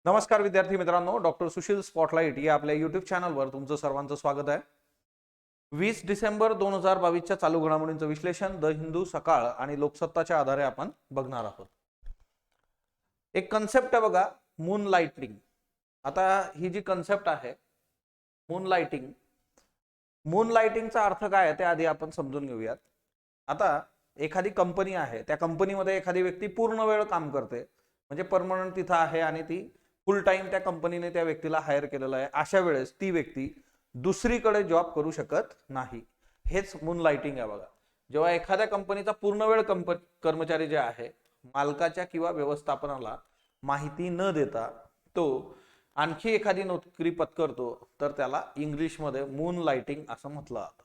नमस्कार विद्यार्थी मित्रांनो, डॉक्टर सुशील स्पॉटलाइट या आपल्या युट्यूब चॅनलवर तुमचं सर्वांचं स्वागत आहे। 20 डिसेंबर 2022च्या चालू घडामोडींचं विश्लेषण द हिंदू, सकाळ आणि लोकसत्ताच्या आधारे आपण बघणार आहोत। एक कन्सेप्ट आहे बघा, मून लाइटिंग। आता ही जी कन्सेप्ट आहे मून लाइटिंग, मून लाइटिंगचा अर्थ काय आहे ते आधी आपण समजून घेऊयात। आता एखादी कंपनी आहे, त्या कंपनीमध्ये एखादी व्यक्ती पूर्ण वेळ काम करते, म्हणजे परमनंट तिथं आहे आणि ती फुल टाइम त्या कंपनीने त्या व्यक्तीला हायर केलेलं आहे। अशा वेळेस ती व्यक्ती दुसरीकडे जॉब करू शकत नाही, हेच मून लाइटिंग आहे बघा। जेव्हा एखाद्या कंपनीचा पूर्ण वेळ कर्मचारी जे आहे मालकाच्या किंवा व्यवस्थापनाला माहिती न देता तो आणखी एखादी नोकरी पत्करतो, तर त्याला इंग्लिशमध्ये मून लाइटिंग असं म्हटलं जातं।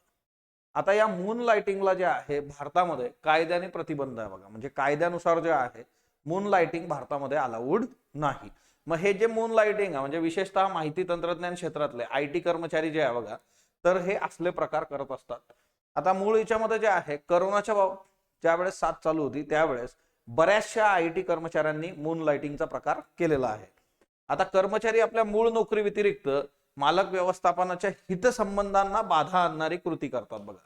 आता या मून लाइटिंगला जे आहे भारतामध्ये कायद्याने प्रतिबंध आहे बघा, म्हणजे कायद्यानुसार जे आहे मून लाइटिंग भारतामध्ये अलाउड नाही। मग हे जे मून लाइटिंग आहे म्हणजे विशेषतः माहिती तंत्रज्ञान क्षेत्रातले IT कर्मचारी जे आहे बघा, तर हे असले प्रकार करत असतात। आता मूळ याच्यामध्ये जे आहे कोरोनाच्या ज्यावेळेस साथ चालू होती त्यावेळेस बऱ्याचशा IT कर्मचाऱ्यांनी मून लाइटिंगचा प्रकार केलेला आहे। आता कर्मचारी आपल्या मूळ नोकरी व्यतिरिक्त मालक व्यवस्थापनाच्या हितसंबंधांना बाधा आणणारी कृती करतात बघा।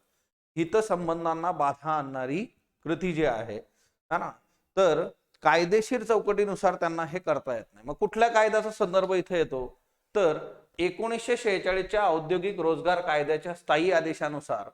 हितसंबंधांना बाधा आणणारी कृती जी आहे ना, तर कायदेशीर चौकटीनुसार त्यांना हे करता येत नाही। मग कुठल्या कायद्याचा संदर्भ इथे येतो, तर 1946च्या औद्योगिक रोजगार कायद्याच्या स्थायी आदेशानुसार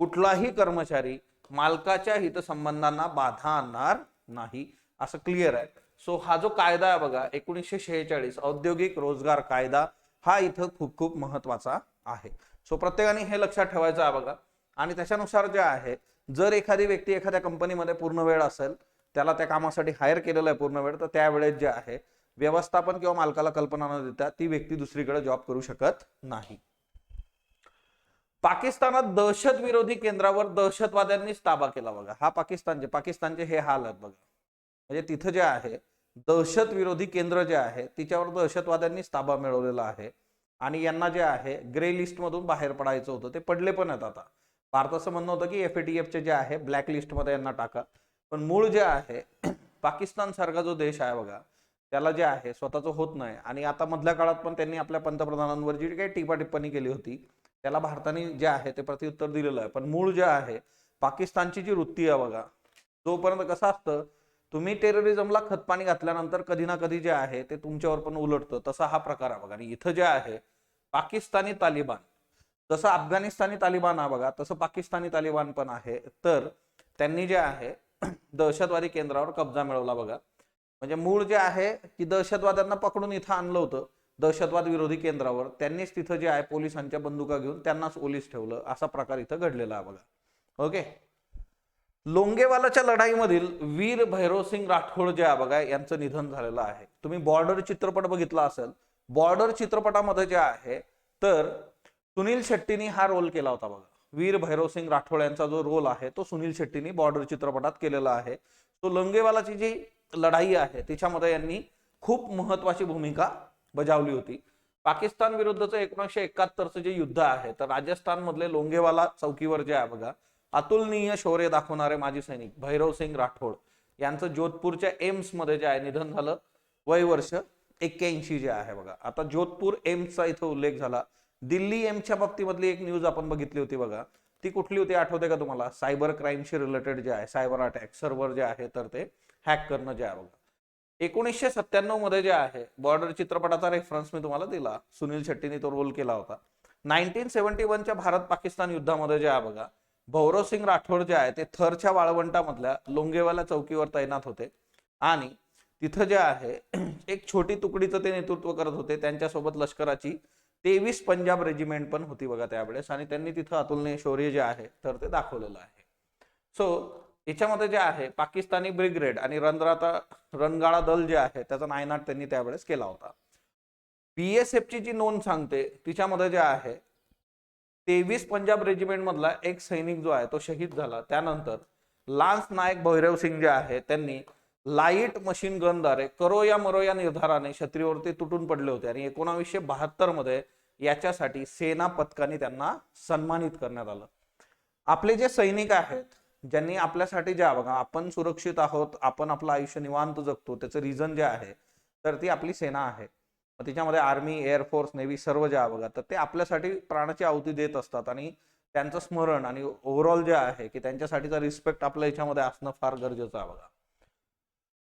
कुठलाही कर्मचारी मालकाच्या हितसंबंधांना बाधा आणणार नाही, असं क्लिअर आहे। सो हा जो कायदा आहे बघा 1946 औद्योगिक रोजगार कायदा, हा इथं खूप खूप महत्वाचा आहे। सो प्रत्येकाने हे लक्षात ठेवायचं आहे बघा। आणि त्याच्यानुसार जे आहे, जर एखादी व्यक्ती एखाद्या कंपनीमध्ये पूर्ण वेळ असेल, त्याला त्या कामासाठी हायर केलेलं आहे पूर्ण वेळ, तर त्यावेळेस जे आहे व्यवस्थापन किंवा मालकाला कल्पना न देता ती व्यक्ती दुसरीकडे जॉब करू शकत नाही। पाकिस्तानात दहशत विरोधी केंद्रावर दहशतवाद्यांनीच ताबा केला बघा। हा पाकिस्तानचे हे हाल आहेत बघा, म्हणजे तिथं जे आहे दहशत विरोधी केंद्र जे आहे तिच्यावर दहशतवाद्यांनीच ताबा मिळवलेला आहे। आणि यांना जे आहे ग्रे लिस्ट मधून बाहेर पडायचं होतं, ते पडले पण आहेत। आता भारताचं म्हणणं होतं की FATF चे जे आहे ब्लॅक लिस्ट मध्ये यांना टाका, पण मूळ जे आहे पाकिस्तान सारखा जो देश आहे बघा, त्याला जे आहे स्वतःच होत नाही। आणि आता मधल्या काळात पण त्यांनी आपल्या पंतप्रधानांवर जी काही टीका टिप्पणी केली होती, त्याला भारताने जे आहे ते प्रत्युत्तर दिलेलं आहे। पण मूळ जे आहे पाकिस्तानची जी वृत्ती आहे बघा, जोपर्यंत कसं असतं, तुम्ही टेररिझमला खतपाणी घातल्यानंतर कधी ना कधी जे आहे ते तुमच्यावर पण उलटतं, तसा हा प्रकार आहे बघा। आणि इथं जे आहे पाकिस्तानी तालिबान, जसं अफगाणिस्तानी तालिबान आहे बघा, तसं पाकिस्तानी तालिबान पण आहे। तर त्यांनी जे आहे दहशतवादी केंद्रावर कब्जा मिळवला बघा। म्हणजे मूळ जे आहे की दहशतवाद्यांना पकडून इथं आणलं होतं दहशतवाद विरोधी केंद्रावर, त्यांनीच तिथं जे आहे पोलिसांच्या बंदुका घेऊन त्यांनाच ओलीस ठेवलं, असा प्रकार इथं घडलेला आहे बघा। ओके, लोंगेवालाच्या लढाईमधील वीर भैरवसिंग राठोड जे आहे बघा, यांचं निधन झालेलं आहे। तुम्ही बॉर्डर चित्रपट बघितला असेल, बॉर्डर चित्रपटामध्ये जे आहे तर सुनील शेट्टीने हा रोल केला होता बघा। वीर भैरवसिंग राठोड यांचा जो रोल आहे तो सुनील शेट्टीने बॉर्डर चित्रपटात केलेला आहे। तो लोंगेवालाची जी लढाई आहे तिच्यामध्ये यांनी खूप महत्वाची भूमिका बजावली होती। पाकिस्तान विरुद्धचं 1971चं जे युद्ध आहे, तर राजस्थान मधले लोंगेवाला चौकीवर जे आहे बघा, अतुलनीय शौर्य दाखवणारे माजी सैनिक भैरवसिंग राठोड यांचं जोधपूरच्या एम्स मध्ये जे आहे निधन झालं, वय वर्ष 81 जे आहे बघा। आता जोधपूर एम्सचा इथं उल्लेख झाला। दिल्ली एम्सच्या बाबतीमधली एक न्यूज आपण बघितली होती बघा, ती कुठली होती आठवते का तुम्हाला? सायबर क्राईमशी रिलेटेड जे आहे, सायबर अटॅक, सर्व्हर जे आहे तर ते हॅक करणं जे आहे बघा। 1997 मध्ये जे आहे बॉर्डर चित्रपटाचा रेफरन्स मी तुम्हाला दिला, सुनील शेट्टीने तो रोल केला होता। 1971च्या भारत पाकिस्तान युद्धामध्ये जे आहे बघा, भैरवसिंग राठोड जे आहे ते थरच्या वाळवंटामधल्या लोंगेवाला चौकीवर तैनात होते आणि तिथं जे आहे एक छोटी तुकडीचं ते नेतृत्व करत होते। त्यांच्यासोबत लष्कराची 23 पंजाब रेजिमेंट पण होती बघा त्यावेळेस, आणि त्यांनी तिथं अतुलनीय शौर्य जे आहे तर ते दाखवलेलं आहे। सो याच्यामध्ये जे आहे पाकिस्तानी ब्रिगेड आणि रणगाडा दल जे आहे त्याचा नायनाट त्यांनी त्यावेळेस केला होता। BSF ची जी नोंद सांगते तिच्यामध्ये जे आहे 23 पंजाब रेजिमेंट मधला एक सैनिक जो आहे तो शहीद झाला। त्यानंतर लान्स नायक भैरवसिंग जे आहे त्यांनी लाईट मशीन गनद्वारे करो या मरो या निर्धाराने शत्रूवरती तुटून पडले होते, आणि 1972 मध्ये याच्यासाठी सेना पदकाने त्यांना सन्मानित करण्यात आलं। आपले जे सैनिक आहेत ज्यांनी आपल्यासाठी जे बघा, आपण सुरक्षित आहोत, आपण आपलं आयुष्य निवांत जगतो, त्याचं रिझन जे आहे तर ती आपली सेना आहे। मग त्याच्यामध्ये आर्मी, एअरफोर्स, नेव्ही सर्व जे आहे बघा, तर ते आपल्यासाठी प्राणाची आहुती देत असतात आणि त्यांचं स्मरण आणि ओव्हरऑल जे आहे की त्यांच्यासाठीचा रिस्पेक्ट आपल्या याच्यामध्ये असणं फार गरजेचं आहे बघा.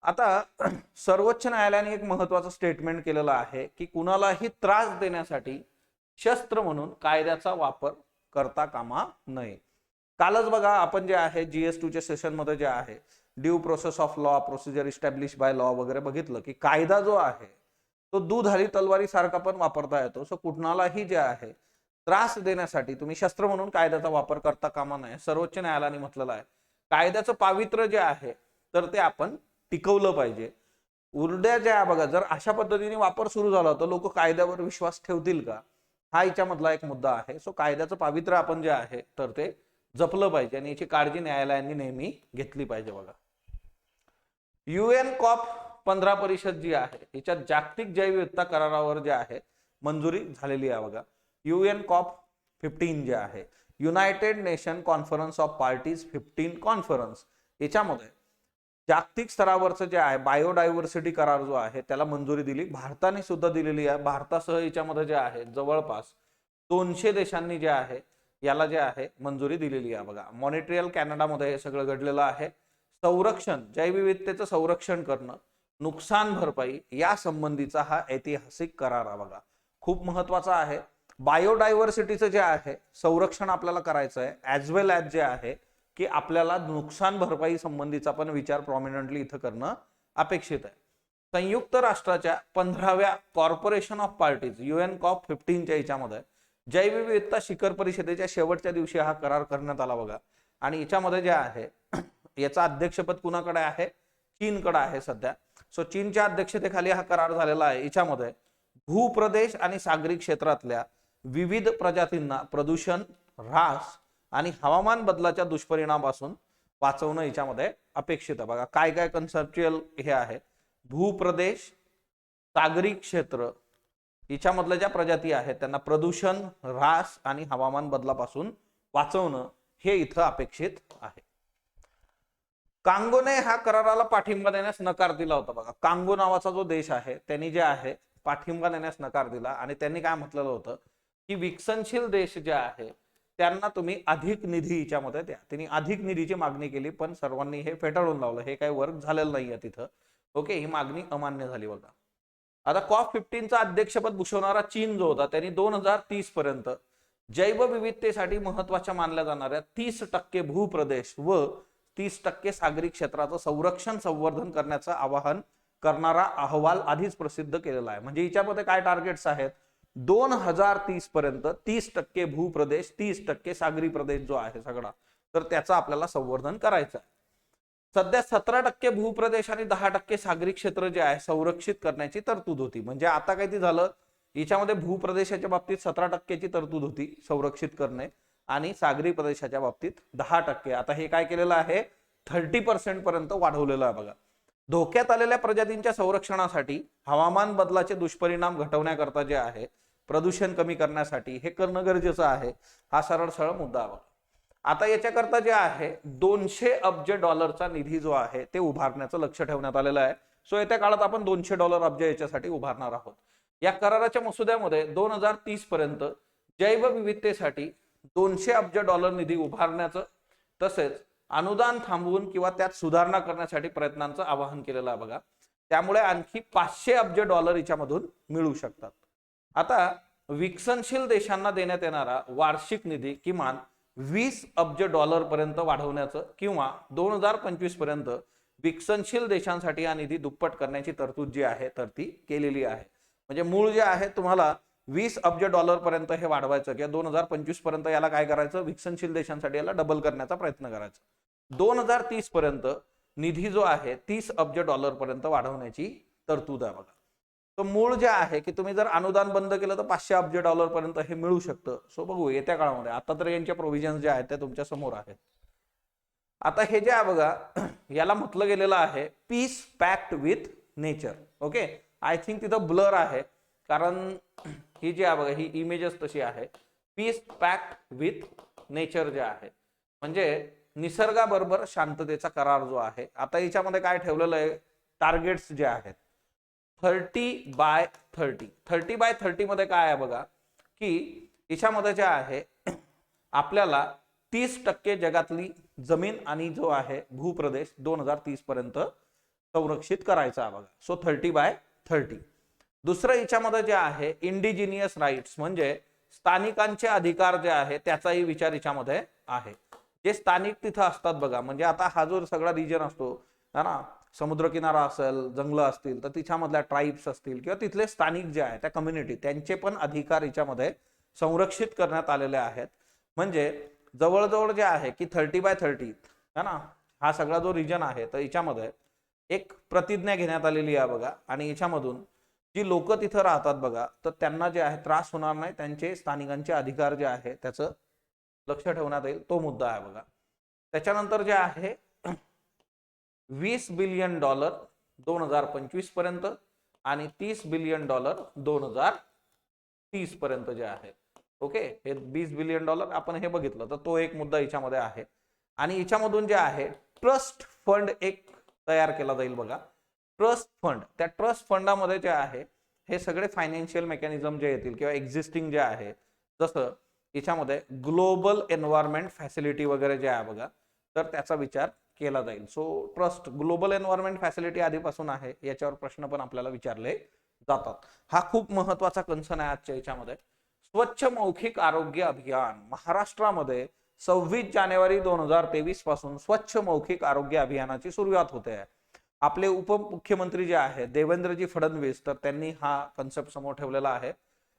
आता सर्वोच्च न्यायालयाने एक महत्वाचं स्टेटमेंट केलेलं आहे की कुणालाही त्रास देण्यासाठी शस्त्र म्हणून कायद्याचा वापर करता कामा नये. कालच बघा आपण जे आहे GS2 च्या सेशन मध्ये जे आहे due process of law, procedure establish by law वगैरे बघितलं की कायदा जो आहे तो दुधारी तलवारी सारखा पण वापरता येतो. सो कुणालाही जे आहे त्रास देण्यासाठी तुम्ही शस्त्र म्हणून कायद्याचा वापर करता कामा नये, सर्वोच्च न्यायालयाने म्हटलेलं आहे. कायद्याचं पावित्र्य जे आहे तर ते आपण टिकवलं पाहिजे. उरड्या जे आहे बघा, जर अशा पद्धतीने वापर सुरू झाला तर लोक कायद्यावर विश्वास ठेवतील का, हा याच्यामधला एक मुद्दा आहे. सो कायद्याचं पावित्र्य आपण जे आहे तर ते जपलं पाहिजे आणि याची काळजी न्यायालयांनी नेहमी घेतली पाहिजे बघा. UN COP 15 परिषद जी आहे याच्यात जागतिक जैवविविधता करारावर जे आहे मंजुरी झालेली आहे बघा. UN COP 15 जे आहे United nation conference of parties 15 conference, याच्यामध्ये जागतिक स्तरावरचं जे आहे बायोडायव्हर्सिटी करार जो आहे त्याला मंजुरी दिली, भारताने सुद्धा दिलेली आहे. भारतासह याच्यामध्ये जे आहे जवळपास 200 देशांनी जे आहे याला जे आहे मंजुरी दिलेली आहे बघा. मॉनिट्रियल कॅनडामध्ये हे सगळं घडलेलं आहे. संरक्षण, जैवविविधतेचं संरक्षण करणं, नुकसान भरपाई या संबंधीचा हा ऐतिहासिक करार आहे बघा. खूप महत्वाचा आहे. बायोडायव्हर्सिटीचं जे आहे संरक्षण आपल्याला करायचं आहे, ऍज वेल ऍज जे आहे की आपल्याला नुकसान भरपाई संबंधीचा पण विचार प्रॉमिनंटली इथं करणं अपेक्षित आहे. संयुक्त राष्ट्राच्या 15व्या corporation of parties UN COP 15च्या याच्यामध्ये जैवविविधता शिखर परिषदेच्या शेवटच्या दिवशी हा करार करण्यात आला बघा. आणि याच्यामध्ये जे आहे याचं अध्यक्षपद कुणाकडे आहे, चीनकडे आहे सध्या. सो चीनच्या अध्यक्षतेखाली हा करार झालेला आहे. याच्यामध्ये भूप्रदेश आणि सागरी क्षेत्रातल्या विविध प्रजातींना प्रदूषण, ऱ्हास आणि हवामान बदलाच्या दुष्परिणामापासून वाचवणं याच्यामध्ये अपेक्षित आहे बघा. काय काय कन्सेप्च्युअल हे आहे, भूप्रदेश, सागरी क्षेत्र याच्यामधल्या ज्या प्रजाती आहेत त्यांना प्रदूषण, ऱ्हास आणि हवामान बदलापासून वाचवणं हे इथं अपेक्षित आहे. कांगोने हा कराराला पाठिंबा देण्यास नकार दिला होता बघा. कांगो नावाचा जो देश आहे त्यांनी जे आहे पाठिंबा देण्यास नकार दिला आणि त्यांनी काय म्हटलेलं होतं की विकसनशील देश जे आहे त्यांना तुम्ही अधिक निधी याच्यामध्ये द्या. त्यांनी अधिक निधीची मागणी केली पण सर्वांनी हे फेटाळून लावलं. हे काही वर्क झालेलं नाहीये तिथं. ओके, ही मागणी अमान्य झाली बघा. आता COP 15चा अध्यक्षपद भूषवणारा चीन जो होता त्यांनी 2030 पर्यंत जैवविविधतेसाठी महत्वाच्या मानल्या जाणाऱ्या 30% भूप्रदेश व 30% सागरी क्षेत्राचं संरक्षण संवर्धन करण्याचं आवाहन करणारा अहवाल आधीच प्रसिद्ध केलेला आहे. म्हणजे याच्यामध्ये काय टार्गेट्स आहेत, 2030 पर्यंत 30% भूप्रदेश, 30% सागरी प्रदेश जो आहे सगळा तर त्याचं आपल्याला संवर्धन करायचं आहे. सध्या 17% भूप्रदेश आणि 10% सागरी क्षेत्र जे आहे संरक्षित करण्याची तरतूद होती. म्हणजे आता काय ते झालं, याच्यामध्ये भूप्रदेशाच्या बाबतीत 17%ची तरतूद होती संरक्षित करणे आणि सागरी प्रदेशाच्या बाबतीत 10%. आता हे काय केलेलं आहे 30% पर्यंत वाढवलेलं आहे बघा. धोक्यात आलेल्या प्रजातींच्या संरक्षणासाठी, हवामान बदलाचे दुष्परिणाम घटवण्याकरता जे आहे, प्रदूषण कमी करण्यासाठी हे करणं गरजेचं आहे. हा सरळ सरळ मुद्दा आहे. आता याच्याकरता जे आहे 200 अब्ज डॉलरचा निधी जो आहे ते उभारण्याचं लक्ष ठेवण्यात आलेलं आहे. सो येत्या काळात आपण 200 डॉलर अब्ज याच्यासाठी उभारणार आहोत. या कराराच्या मसुद्यामध्ये 2030 पर्यंत जैवविविधतेसाठी 200 अब्ज डॉलर निधी उभारण्याचं तसेच अनुदान थांबवून किंवा त्यात सुधारणा करण्यासाठी प्रयत्नांचं आवाहन केलेलं आहे बघा. त्यामुळे आणखी 500 अब्ज डॉलर याच्यामधून मिळू शकतात. आता विकसनशील देशांना देण्यात येणारा वार्षिक निधी किमान 20 अब्ज डॉलर पर्यंत वाढवण्याचं किंवा 2025 पर्यंत विकसनशील देशांसाठी हा निधी दुप्पट करण्याची तरतूद जी आहे तर ती केलेली आहे. म्हणजे मूळ जे आहे तुम्हाला 20 अब्ज डॉलर पर्यंत हे वाढवायचं किंवा 2025 पर्यंत याला काय करायचं, विकसनशील देशांसाठी याला डबल करण्याचा प्रयत्न करायचा. 2030 पर्यंत निधी जो आहे 30 अब्ज डॉलर पर्यंत वाढवण्याची तरतूद आहे बघा. तर मूळ जे आहे की तुम्ही जर अनुदान बंद केलं तर 500 अब्ज डॉलर पर्यंत हे मिळू शकतं. सो बघू येत्या काळामध्ये. आता तर यांच्या प्रोव्हिजन जे आहेत ते तुमच्या समोर आहेत. आता हे जे आहे बघा याला म्हटलं गेलेलं आहे peace pact with nature. Okay, I think तिथं ब्लर आहे कारण ही जी आहे बघा ही इमेजेस तशी आहे. पीस पॅक्ट विथ नेचर जे आहे म्हणजे निसर्गाबरोबर शांततेचा करार जो आहे. आता याच्यामध्ये काय ठेवलेलं आहे, टार्गेट्स जे आहेत 30/30. 30/30 मध्ये काय आहे बघा, की याच्यामध्ये जे आहे आपल्याला 30% जगातली जमीन आणि जो आहे भूप्रदेश 2030 पर्यंत संरक्षित करायचा आहे बघा. सो 30/30. दुसरं याच्यामध्ये जे आहे इंडिजिनियस राईट्स, म्हणजे स्थानिकांचे अधिकार जे आहे त्याचाही विचार याच्यामध्ये आहे. जे स्थानिक तिथं असतात बघा, म्हणजे आता हा जो सगळा रिजन असतो ना, समुद्रकिनारा असेल, जंगल असतील, तर तिच्यामधल्या ट्राईब्स असतील किंवा तिथले स्थानिक जे आहे त्या कम्युनिटी, त्यांचे पण अधिकार याच्यामध्ये संरक्षित करण्यात आलेले आहेत. म्हणजे जवळजवळ जे आहे की 30/30 है ना, हा सगळा जो रिजन आहे तर याच्यामध्ये एक प्रतिज्ञा घेण्यात आलेली आहे बघा. आणि याच्यामधून जी लोक तिथं राहतात बघा, तर त्यांना जे आहे त्रास होणार नाही, त्यांचे स्थानिकांचे अधिकार जे आहे त्याचं लक्ष ठेवण्यात येईल, तो मुद्दा आहे बघा. त्याच्यानंतर जे आहे $20 बिलियन 2025 पर्यंत आणि $30 बिलियन 2030 पर्यंत जे आहे. ओके, हे $20 बिलियन आपण हे बघितलं, तर तो एक मुद्दा याच्यामध्ये आहे. आणि याच्यामधून जे आहे ट्रस्ट फंड एक तयार केला जाईल बघा. ट्रस्ट फंड, त्या ट्रस्ट फंडामध्ये जे आहे हे सगळे फायनान्शियल मेकॅनिझम जे येतील किंवा एक्झिस्टिंग जे आहे, जसं याच्यामध्ये ग्लोबल एन्व्हायरमेंट फॅसिलिटी वगैरे जे आहे बघा, तर त्याचा विचार केला जाईल. So trust, global environment facility आधीपासून आहे, याच्यावर प्रश्न पण आपल्याला विचारले जातात. हा खूप महत्वाचा कन्सर्न आहे आजच्या याच्यामध्ये. स्वच्छ मौखिक आरोग्य अभियान, महाराष्ट्रामध्ये 26 जानेवारी 2023 पासून स्वच्छ मौखिक आरोग्य अभियानाची सुरुवात होते आहे. आपले उपमुख्यमंत्री जे आहे देवेंद्रजी फडणवीस, तर त्यांनी हा कन्सेप्ट समोर ठेवलेला आहे.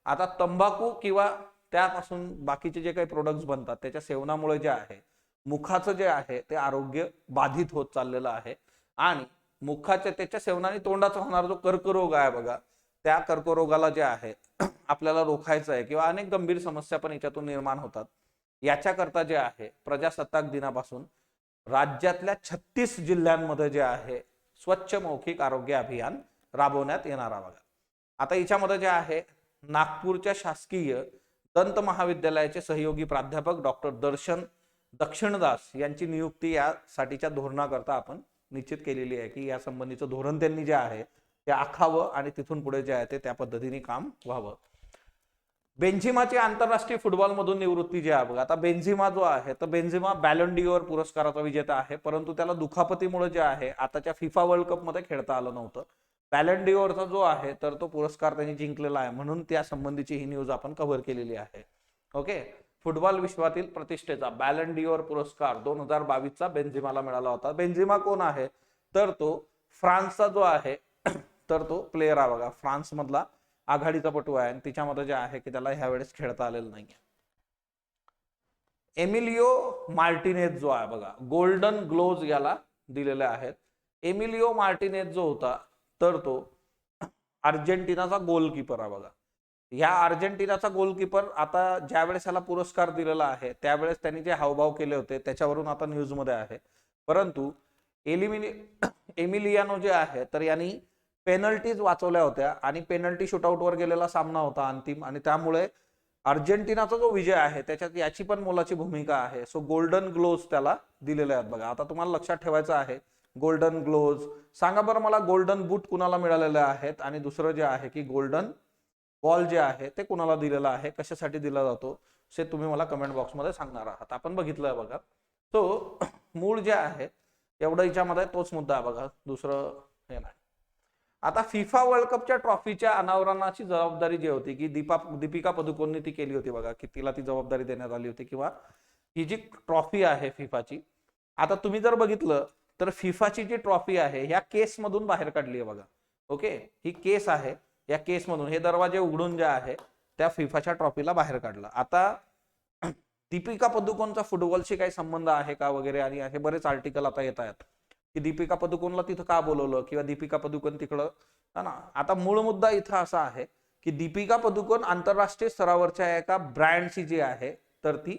आता तंबाखू किंवा त्यापासून बाकीचे जे काही प्रोडक्ट्स बनतात त्याच्या सेवनामुळे जे आहे मुखाचं जे आहे ते आरोग्य बाधित होत चाललेलं आहे. आणि मुखाच्या त्याच्या सेवनाने तोंडाचा होणारा जो कर्करोग आहे बघा, त्या कर्करोगाला जे आहे आपल्याला रोखायचं आहे किंवा अनेक गंभीर समस्या पण याच्यातून निर्माण होतात. याच्याकरता जे आहे प्रजासत्ताक दिनापासून राज्यातल्या 36 जिल्ह्यांमध्ये जे आहे स्वच्छ मौखिक आरोग्य अभियान राबवण्यात येणार आहे बघा. आता याच्यामध्ये जे आहे नागपूरच्या शासकीय दंत महाविद्यालयाचे सहयोगी प्राध्यापक डॉक्टर दक्षिणदास यांची नियुक्ती यासाठीच्या धोरणाकरता आपण निश्चित केलेली आहे, की या संबंधीचं धोरण त्यांनी जे आहे ते आखावं आणि तिथून पुढे जे आहे ते त्या पद्धतीने काम व्हावं. बेंझिमाची आंतरराष्ट्रीय फुटबॉल मधून निवृत्ती जी आहे बघा. आता बेंझिमा जो आहे तर बेंझिमा बॅलन डी ओर पुरस्काराचा विजेता आहे, परंतु त्याला दुखापतीमुळे जे आहे आताच्या फिफा वर्ल्ड कप मध्ये खेळता आलं नव्हतं. बॅलन डी ओरचा जो आहे तर तो पुरस्कार त्यांनी जिंकलेला आहे, म्हणून त्या संबंधीची ही न्यूज आपण कव्हर केलेली आहे. ओके, फुटबॉल विश्वातील प्रतिष्ठेचा बॅलन डी ओर पुरस्कार 2022चा बेंझिमाला मिळाला होता. बेंझिमा कोण आहे तर तो फ्रान्सचा जो आहे तर तो प्लेयर आहे बघा, फ्रान्स मधला आघाडीचा पटू आहे आणि तिच्यामध्ये जे आहे की त्याला ह्या वेळेस खेळता आलेलं नाहीये. एमिलियो मार्टिनेज जो आहे बघा, गोल्डन ग्लोव्ज याला दिलेले आहेत. एमिलियो मार्टिनेज जो होता तर तो अर्जेंटिनाचा गोलकीपर आहे बघा. ह्या अर्जेंटिनाचा गोलकीपर आता ज्या वेळेस याला पुरस्कार दिलेला आहे त्यावेळेस त्यांनी जे हावभाव केले होते त्याच्यावरून आता न्यूज मध्ये आहे. परंतु एमिलियानो जे आहे तर यांनी पेनल्टीज वाचवल्या होत्या आणि पेनल्टी शूटआउटवर गेलेला सामना होता अंतिम, आणि त्यामुळे अर्जेंटिनाचा जो विजय आहे त्याच्यात याची पण मोलाची भूमिका आहे. सो गोल्डन ग्लोव्ज त्याला दिलेले आहेत बघा. आता तुम्हाला लक्षात ठेवायचं आहे गोल्डन ग्लोव्ज. सांगा बरं मला गोल्डन बूट कुणाला मिळालेले आहेत, आणि दुसरं जे आहे की गोल्डन बॉल जे आहे ते कुणाला दिलेलं आहे, कशासाठी दिला जातो हे तुम्ही मला कमेंट बॉक्समध्ये सांगणार आहात. आपण बघितलं बघा. तो मूळ जे आहे एवढं याच्यामध्ये तोच मुद्दा आहे बघा, दुसरं हे नाही. आता फिफा वर्ल्ड कपच्या ट्रॉफीच्या अनावरणाची जबाबदारी जी होती की दीपिका पदुकोणने ती केली होती बघा, की तिला ती जबाबदारी देण्यात आली होती, किंवा ही जी ट्रॉफी आहे फिफाची, आता तुम्ही जर बघितलं तर फिफाची जी ट्रॉफी आहे ह्या केस मधून बाहेर काढली आहे बघा. ओके, ही केस आहे, या केस मधून हे दरवाजे उघडून जे आहे त्या फिफाच्या ट्रॉफीला बाहेर काढलं. आता दीपिका पदुकोणचा फुटबॉलशी काही संबंध आहे का वगैरे, आणि हे बरेच आर्टिकल आता येत आहेत की दीपिका पदुकोणला तिथं का बोलवलं किंवा दीपिका पदुकोण तिकडं ना. आता मूळ मुद्दा इथं असा आहे की दीपिका पदुकोण आंतरराष्ट्रीय स्तरावरच्या एका ब्रँडची जी आहे तर ती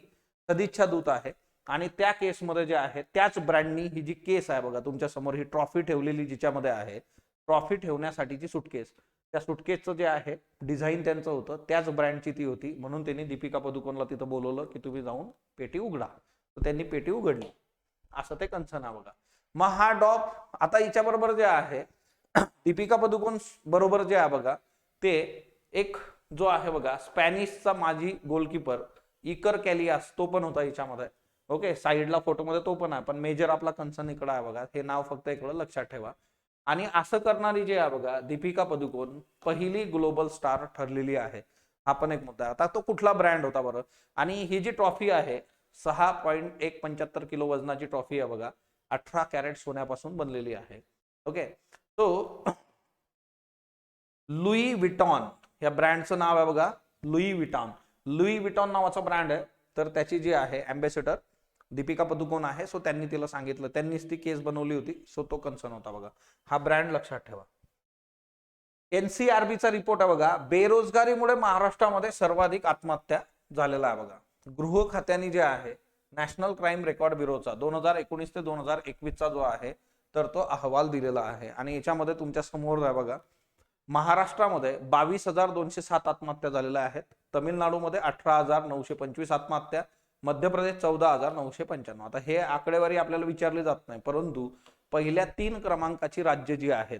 सदिच्छा दूत आहे, आणि त्या केसमध्ये जे आहे त्याच ब्रँडनी ही जी केस आहे बघा तुमच्या समोर, ही ट्रॉफी ठेवलेली जिच्यामध्ये आहे, ट्रॉफी ठेवण्यासाठीची सुटकेस, त्या सुटकेसचं जे आहे डिझाईन त्यांचं होतं, त्याच ब्रँडची ती होती, म्हणून त्यांनी दीपिका पदुकोणला तिथं बोलवलं की तुम्ही जाऊन पेटी उघडा. तर त्यांनी पेटी उघडली, असं ते कन्सर्न आहे बघा. मग हा डॉप आता हिच्या बरोबर जे आहे दीपिका पदुकोण बरोबर जे आहे बघा ते एक जो आहे बघा स्पॅनिशचा माजी गोलकीपर इकर कॅलियास तो पण होता याच्यामध्ये. ओके, साईडला फोटोमध्ये तो पण आहे, पण मेजर आपला कन्सर्न इकडे आहे बघा. हे नाव फक्त इकडं लक्षात ठेवा. आणि असं करणारी जे आहे बघा दीपिका पदुकोण पहिली ग्लोबल स्टार ठरलेली आहे. हा पण एक मुद्दा आहे. आता तो कुठला ब्रँड होता बरं? आणि ही जी ट्रॉफी आहे 6.175 किलो वजनाची ट्रॉफी आहे बघा, 18 कॅरेट सोन्यापासून बनलेली आहे. ओके, तो लुई विटॉन या ब्रँडचं नाव आहे बघा, लुई विटॉन. लुई विटॉन नावाचा ब्रँड आहे. तर त्याची जी आहे अँबॅसेडर दीपिका पदुकोण आहे. सो त्यांनी तिला सांगितलं, त्यांनीच ती केस बनवली होती. सो तो कन्सर्न होता बघा. हा ब्रँड लक्षात ठेवा. एनसीआरबीचा रिपोर्ट आहे बघा, बेरोजगारीमुळे महाराष्ट्रामध्ये सर्वाधिक आत्महत्या झालेला आहे बघा. गृह खात्याने जे आहे नॅशनल क्राईम रेकॉर्ड ब्युरोचा 2019 ते 2021चा जो आहे तर तो अहवाल दिलेला आहे. आणि याच्यामध्ये तुमच्या समोर आहे बघा, महाराष्ट्रामध्ये 22,207 आत्महत्या झालेल्या आहेत. तमिळनाडूमध्ये 18,925 आत्महत्या, मध्य प्रदेश 14,995. आता हे आकडेवारी आपल्याला विचारली जात नाही, परंतु पहिल्या 3 क्रमांकाची राज्य जी आहेत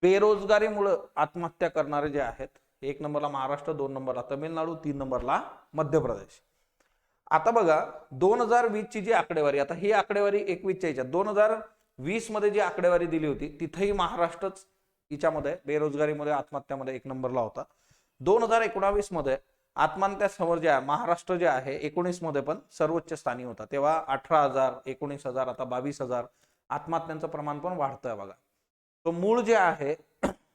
बेरोजगारीमुळे आत्महत्या करणारे जे आहेत, 1 नंबरला महाराष्ट्र, 2 नंबरला तमिळनाडू, 3 नंबरला मध्य प्रदेश. आता बघा 2020 ची जी आकडेवारी, आता ही आकडेवारी 21च्या याच्यात 2020 मध्ये जी आकडेवारी दिली होती तिथेही महाराष्ट्रच हिच्यामध्ये बेरोजगारीमध्ये आत्महत्यामध्ये 1 नंबरला होता. 2019 मध्ये आत्महत्या समोर जे आहे महाराष्ट्र जे आहे 19 मध्ये पण सर्वोच्च स्थानी होता. तेव्हा 18,000, 19,000, आता 22,000 आत्महत्यांचं प्रमाण पण वाढतंय बघा. तो मूळ जे आहे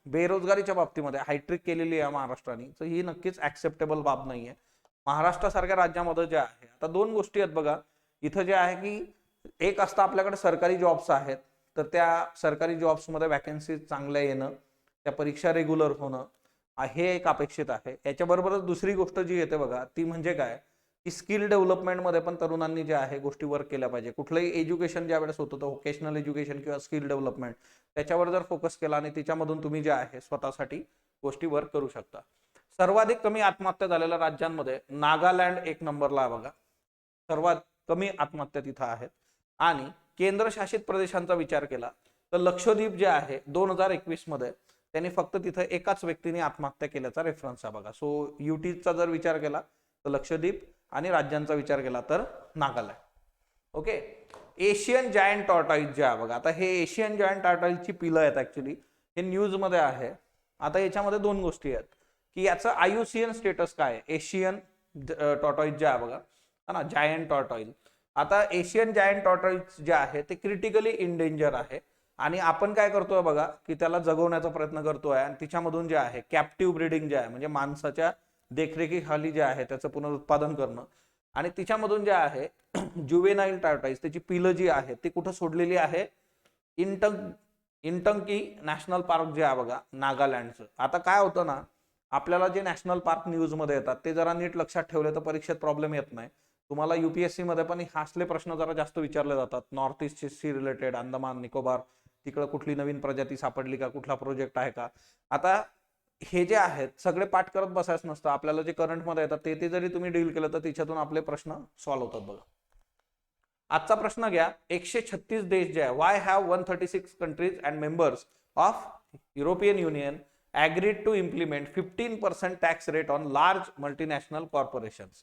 बेरोजगारीच्या बाबतीमध्ये हायट्रिक केलेली आहे महाराष्ट्राने, तर ही नक्कीच ऍक्सेप्टेबल बाब नाहीये. महाराष्ट्रासारख्या राज्यामध्ये जे आहे आता 2 गोष्टी आहेत बघा. इथं जे आहे की एक असतं आपल्याकडे सरकारी जॉब्स आहेत, तर त्या सरकारी जॉब्समध्ये वॅकन्सी चांगल्या येणं, त्या परीक्षा रेग्युलर होणं हे एक अपेक्षित आहे. याच्याबरोबरच दुसरी गोष्ट जी येते बघा ती म्हणजे काय की स्किल डेव्हलपमेंटमध्ये पण तरुणांनी जे आहे गोष्टी वर्क केल्या पाहिजे. कुठलंही एज्युकेशन ज्या वेळेस होतं तर व्होकेशनल एज्युकेशन किंवा स्किल डेव्हलपमेंट त्याच्यावर जर फोकस केला आणि त्याच्यामधून तुम्ही जे आहे स्वतःसाठी गोष्टी वर्क करू शकता. सर्वाधिक कमी आत्महत्या झालेल्या राज्यांमध्ये नागालँड 1 नंबरला आहे बघा, सर्वात कमी आत्महत्या तिथं आहेत. आणि केंद्रशासित प्रदेशांचा विचार केला तर लक्षद्वीप जे आहे 2021 मध्ये त्यांनी फक्त तिथं एकाच व्यक्तीने आत्महत्या केल्याचा रेफरन्स आहे बघा. सो युटीचा जर विचार केला तर लक्षद्वीप आणि राज्यांचा विचार केला तर Nagaland. Okay, Asian giant tortoise जे आहे बघा, आता हे एशियन जायंट टॉर्टॉइजची पिलं आहेत ऍक्च्युली, हे न्यूज मध्ये आहे. आता याच्यामध्ये 2 गोष्टी आहेत की याचं आयुसीएन स्टेटस काय आहे. एशियन टॉर्टॉइज जे आहे बघा ना, जायंट टॉर्टॉइज. आता एशियन जायंट टॉर्टॉइज जे आहे ते क्रिटिकली इंडेंजर आहे आणि आपण काय करतोय बघा की त्याला जगवण्याचा प्रयत्न करतोय. आणि तिच्यामधून जे आहे कॅप्टिव्ह ब्रीडिंग जे आहे म्हणजे माणसाच्या देखरेखीखाली जे आहे त्याचं पुनरुत्पादन करणं, आणि तिच्यामधून जे आहे जुवेनाईल टॉर्टॉइज त्याची पिलं जी आहे ती कुठं सोडलेली आहे, इंटंकी नॅशनल पार्क जे आहे बघा नागालँडचं. आता काय होतं ना, आपल्याला जे नॅशनल पार्क न्यूज मध्ये येतात ते जरा नीट लक्षात ठेवले तर परीक्षेत प्रॉब्लेम येत नाही. तुम्हाला युपीएससी मध्ये पण हासले प्रश्न जरा जास्त विचारले जातात. North east sea related, Andaman Nicobar, तिकडे कुठली नवीन प्रजाती सापडली का, कुठला प्रोजेक्ट आहे का. आता हे जे आहेत सगळे पाठ करत बसायचं नसतं. आपल्याला जे करंटमध्ये येतात ते जरी तुम्ही डील केलं तर तिच्यातून आपले प्रश्न सॉल्व्ह होतात बघा. आजचा प्रश्न घ्या, 136 देश जे आहे, Y have 136 countries and members of European union agreed to implement 15% tax rate on large multinational corporations.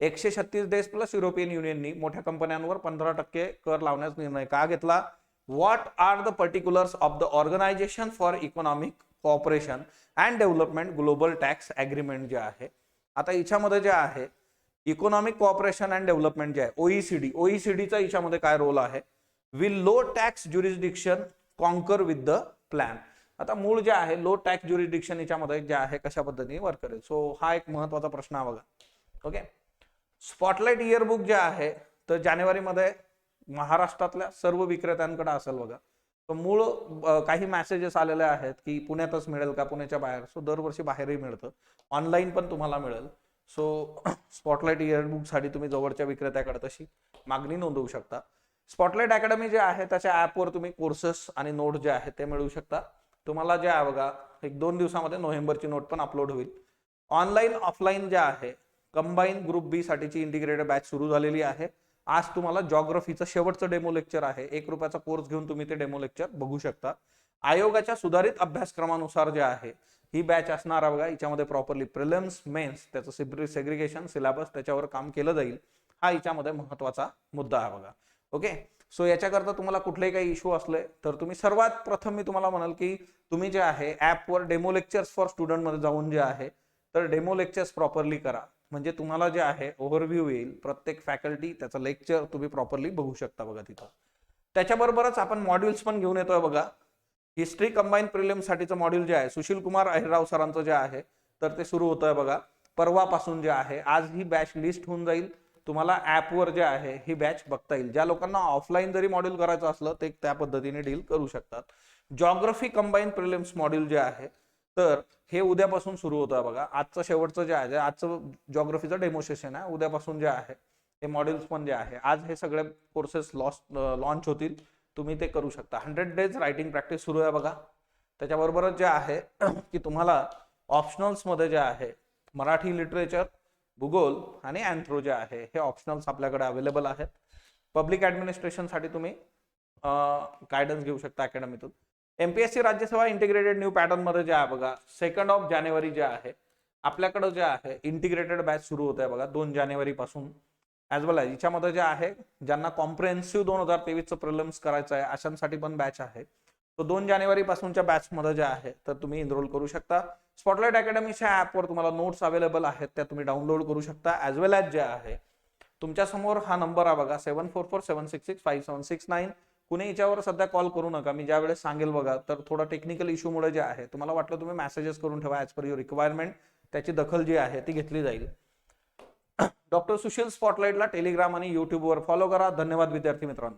136 देश प्लस युरोपियन युनियननी मोठ्या कंपन्यांवर 15% कर लावण्याचा निर्णय का घेतला. What are the particulars of the organisation for economic cooperation and development global tax agreement जे आहे. आता याच्यामध्ये जे आहे इकॉनॉमिक कोऑपरेशन अँड डेव्हलपमेंट जे आहे ओईसीडी, ओईसीडीचा याच्यामध्ये काय रोल आहे. Will low tax jurisdiction conquer with the plan. आता मूळ जे आहे लो टॅक्स ज्युरिस्डिक्शन याच्यामध्ये जे आहे कशा पद्धतीने वर्क करेल. सो हा एक महत्वाचा प्रश्न आहे बघा. ओके, स्पॉटलाइट इयरबुक जे आहे तर जानेवारीमध्ये महाराष्ट्रातल्या सर्व विक्रेत्यांकडे असेल बघा. तर मूळ काही मेसेजेस आलेले आहेत की पुण्यातच मिळेल का पुण्याच्या बाहेर. सो दरवर्षी बाहेरही मिळतं, ऑनलाईन पण तुम्हाला मिळेल. सो स्पॉटलाइट इयरबुक साठी तुम्ही जवळच्या विक्रेत्याकडे तशी मागणी नोंदवू शकता. स्पॉटलाइट अकॅडमी जे आहे त्याच्या ऍपवर तुम्ही कोर्सेस आणि नोट जे आहेत ते मिळवू शकता. तुम्हाला जे आहे बघा 1-2 दिवसामध्ये नोव्हेंबरची नोट पण अपलोड होईल. ऑनलाईन ऑफलाईन जे आहे कंबाईन ग्रुप बी साठीची इंटिग्रेटेड बॅच सुरू झालेली आहे. आज तुम्हाला जॉग्राफीचं शेवटचं डेमो लेक्चर आहे. ₹1 कोर्स घेऊन तुम्ही ते डेमो लेक्चर बघू शकता. आयोगाच्या सुधारित अभ्यासक्रमानुसार जे आहे ही बॅच असणार आहे बघा. हिच्यामध्ये प्रॉपरली प्रिलिम्स, मेन्स, त्याचं सेग्रिगेशन, सिलेबस त्याच्यावर काम केलं जाईल. हा हिच्यामध्ये महत्वाचा मुद्दा आहे बघा. ओके, सो याच्याकरता तुम्हाला कुठलेही काही इश्यू असले तर तुम्ही सर्वात प्रथम मी तुम्हाला म्हणाल की तुम्ही जे आहे ऍपवर डेमो लेक्चर्स फॉर स्टुडंट मध्ये जाऊन जे आहे तर डेमो लेक्चर्स प्रॉपरली करा. म्हणजे तुम्हाला जे आहे ओव्हरव्ह्यू येईल, प्रत्येक फॅकल्टी त्याचं लेक्चर तुम्ही प्रॉपरली बघू शकता बघा तिथं. त्याच्याबरोबरच आपण मॉड्यूल्स पण घेऊन येतोय बघा. हिस्ट्री कंबाईन प्रिलिम साठीचं मॉड्यूल जे आहे सुशील कुमार अहिरराव सरांचं जे आहे तर ते सुरू होतंय बघा परवापासून जे आहे. आज ही बॅच लिस्ट होऊन जाईल. तुम्हाला ऍपवर जे आहे ही बॅच बघता येईल. ज्या लोकांना ऑफलाईन जरी मॉड्यूल करायचं असलं ते त्या पद्धतीने डील करू शकतात. जॉग्राफी कंबाईन प्रिलिम्स मॉड्यूल जे आहे तर हे उद्यापासून सुरू होतं बघा. आजचं शेवटचं जे आहे, आजचं जॉग्राफीचं डेमो सेशन आहे, उद्यापासून जे आहे हे मॉड्यूल्स पण जे आहे आज हे सगळे कोर्सेस लॉन्च होतील. तुम्ही ते करू शकता. 100 डेज रायटिंग प्रॅक्टिस सुरू आहे बघा. त्याच्याबरोबरच जे आहे की तुम्हाला ऑप्शनल्स मध्ये जे आहे मराठी लिटरेचर, भूगोल आणि अँथ्रो जे आहे हे ऑप्शनल्स आपल्याकडे अवेलेबल आहेत. पब्लिक ऍडमिनिस्ट्रेशन साठी तुम्ही गायडन्स घेऊ शकता अकॅडमीतून. एमपीएससी राज्यसेवा इंटिग्रेटेड न्यू पॅटर्न मध्ये जे आहे बघा 2 जानेवारी जे आहे आपल्याकडे जे आहे इंटिग्रेटेड बॅच सुरू होत आहे बघा 2 जानेवारी पासून. ॲज वेल याच्यामध्ये जे आहे ज्यांना कॉम्प्रिहेन्सिव्ह 2023चं प्रिलिम्स करायचं आहे अशांसाठी पण बॅच आहे. तो 2 जानेवारी पासूनच्या बॅच मध्ये जे आहे तर तुम्ही एनरोल करू शकता. स्पॉटलाइट अकॅडमीच्या ऍपवर तुम्हाला नोट्स अवेलेबल आहेत त्या तुम्ही डाउनलोड करू शकता. ॲज वेल ॲज जे आहे तुमच्या समोर हा नंबर आहे बघा 7447665769. कुणी याच्यावर सध्या कॉल करू नका. मी ज्या वेळेस सांगेल बघा तर थोडा टेक्निकल इश्यूमुळे जे आहे तुम्हाला वाटलं तुम्ही मेसेजेस करून ठेवा ॲज पर युअर रिक्वायरमेंट. त्याची दखल जी आहे ती घेतली जाईल. डॉक्टर सुशील स्पॉटलाइटला टेलिग्राम आणि युट्यूबवर फॉलो करा. धन्यवाद विद्यार्थी मित्रांनो.